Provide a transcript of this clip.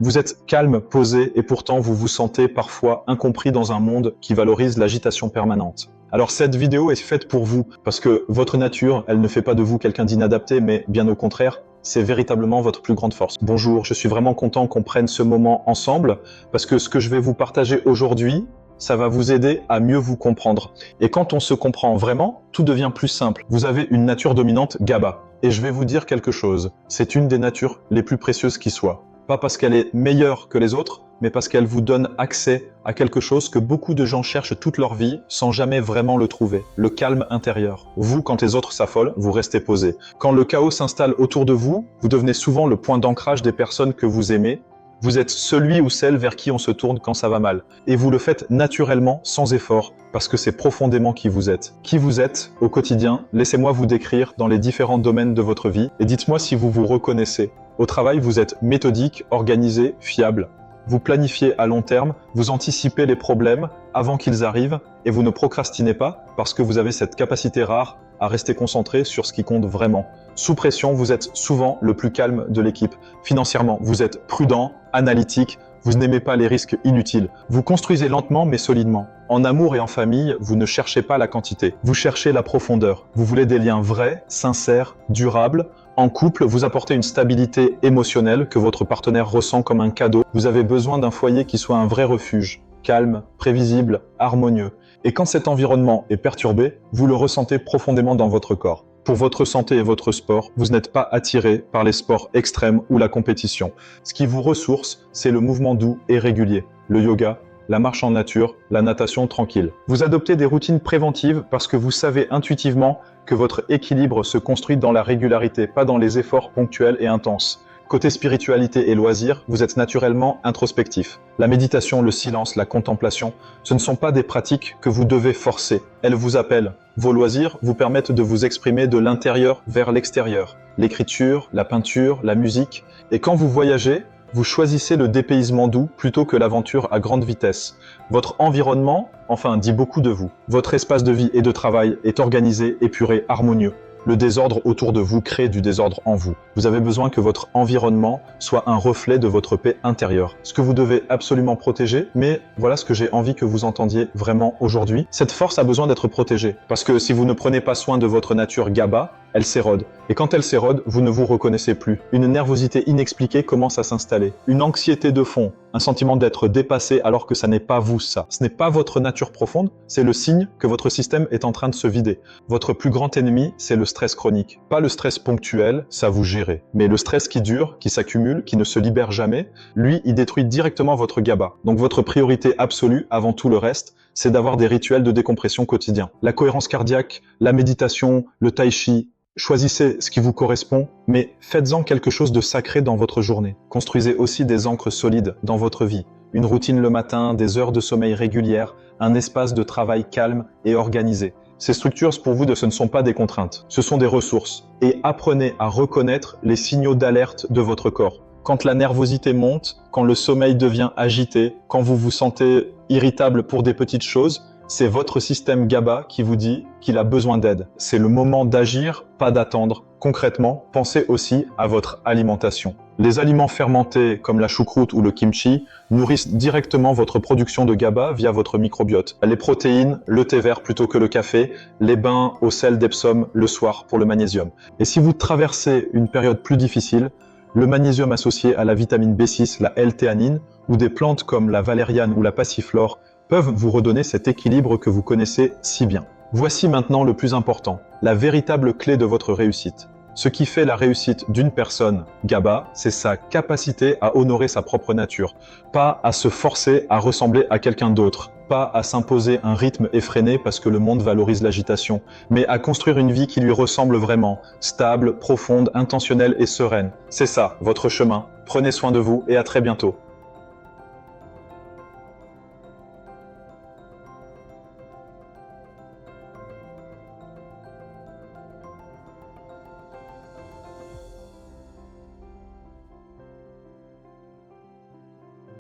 Vous êtes calme, posé, et pourtant vous vous sentez parfois incompris dans un monde qui valorise l'agitation permanente. Alors cette vidéo est faite pour vous, parce que votre nature, elle ne fait pas de vous quelqu'un d'inadapté, mais bien au contraire, c'est véritablement votre plus grande force. Bonjour, je suis vraiment content qu'on prenne ce moment ensemble, parce que ce que je vais vous partager aujourd'hui, ça va vous aider à mieux vous comprendre. Et quand on se comprend vraiment, tout devient plus simple. Vous avez une nature dominante GABA. Et je vais vous dire quelque chose, c'est une des natures les plus précieuses qui soit. Pas parce qu'elle est meilleure que les autres, mais parce qu'elle vous donne accès à quelque chose que beaucoup de gens cherchent toute leur vie sans jamais vraiment le trouver, le calme intérieur. Vous, quand les autres s'affolent, vous restez posé. Quand le chaos s'installe autour de vous, vous devenez souvent le point d'ancrage des personnes que vous aimez. Vous êtes celui ou celle vers qui on se tourne quand ça va mal. Et vous le faites naturellement, sans effort, parce que c'est profondément qui vous êtes. Qui vous êtes au quotidien, laissez-moi vous décrire dans les différents domaines de votre vie et dites-moi si vous vous reconnaissez. Au travail, vous êtes méthodique, organisé, fiable. Vous planifiez à long terme, vous anticipez les problèmes avant qu'ils arrivent et vous ne procrastinez pas parce que vous avez cette capacité rare à rester concentré sur ce qui compte vraiment. Sous pression, vous êtes souvent le plus calme de l'équipe. Financièrement, vous êtes prudent, analytique, vous n'aimez pas les risques inutiles. Vous construisez lentement mais solidement. En amour et en famille, vous ne cherchez pas la quantité, vous cherchez la profondeur. Vous voulez des liens vrais, sincères, durables. En couple, vous apportez une stabilité émotionnelle que votre partenaire ressent comme un cadeau. Vous avez besoin d'un foyer qui soit un vrai refuge, calme, prévisible, harmonieux. Et quand cet environnement est perturbé, vous le ressentez profondément dans votre corps. Pour votre santé et votre sport, vous n'êtes pas attiré par les sports extrêmes ou la compétition. Ce qui vous ressource, c'est le mouvement doux et régulier, le yoga, la marche en nature, la natation tranquille. Vous adoptez des routines préventives parce que vous savez intuitivement que votre équilibre se construit dans la régularité, pas dans les efforts ponctuels et intenses. Côté spiritualité et loisirs, vous êtes naturellement introspectif. La méditation, le silence, la contemplation, ce ne sont pas des pratiques que vous devez forcer. Elles vous appellent. Vos loisirs vous permettent de vous exprimer de l'intérieur vers l'extérieur. L'écriture, la peinture, la musique. Et quand vous voyagez, vous choisissez le dépaysement doux plutôt que l'aventure à grande vitesse. Votre environnement, dit beaucoup de vous. Votre espace de vie et de travail est organisé, épuré, harmonieux. Le désordre autour de vous crée du désordre en vous. Vous avez besoin que votre environnement soit un reflet de votre paix intérieure. Ce que vous devez absolument protéger, mais voilà ce que j'ai envie que vous entendiez vraiment aujourd'hui. Cette force a besoin d'être protégée, parce que si vous ne prenez pas soin de votre nature GABA, elle s'érode. Et quand elle s'érode, vous ne vous reconnaissez plus. Une nervosité inexpliquée commence à s'installer. Une anxiété de fond, un sentiment d'être dépassé alors que ça n'est pas vous ça. Ce n'est pas votre nature profonde, c'est le signe que votre système est en train de se vider. Votre plus grand ennemi, c'est le stress chronique. Pas le stress ponctuel, ça vous gérez. Mais le stress qui dure, qui s'accumule, qui ne se libère jamais, lui, il détruit directement votre GABA. Donc votre priorité absolue, avant tout le reste, c'est d'avoir des rituels de décompression quotidiens. La cohérence cardiaque, la méditation, le tai chi. Choisissez ce qui vous correspond, mais faites-en quelque chose de sacré dans votre journée. Construisez aussi des ancres solides dans votre vie. Une routine le matin, des heures de sommeil régulières, un espace de travail calme et organisé. Ces structures, pour vous, ce ne sont pas des contraintes, ce sont des ressources. Et apprenez à reconnaître les signaux d'alerte de votre corps. Quand la nervosité monte, quand le sommeil devient agité, quand vous vous sentez irritable pour des petites choses, c'est votre système GABA qui vous dit qu'il a besoin d'aide. C'est le moment d'agir, pas d'attendre. Concrètement, pensez aussi à votre alimentation. Les aliments fermentés comme la choucroute ou le kimchi nourrissent directement votre production de GABA via votre microbiote. Les protéines, le thé vert plutôt que le café, les bains au sel d'Epsom le soir pour le magnésium. Et si vous traversez une période plus difficile, le magnésium associé à la vitamine B6, la L-théanine, ou des plantes comme la valériane ou la passiflore peuvent vous redonner cet équilibre que vous connaissez si bien. Voici maintenant le plus important, la véritable clé de votre réussite. Ce qui fait la réussite d'une personne, GABA, c'est sa capacité à honorer sa propre nature, pas à se forcer à ressembler à quelqu'un d'autre, pas à s'imposer un rythme effréné parce que le monde valorise l'agitation, mais à construire une vie qui lui ressemble vraiment, stable, profonde, intentionnelle et sereine. C'est ça, votre chemin. Prenez soin de vous et à très bientôt.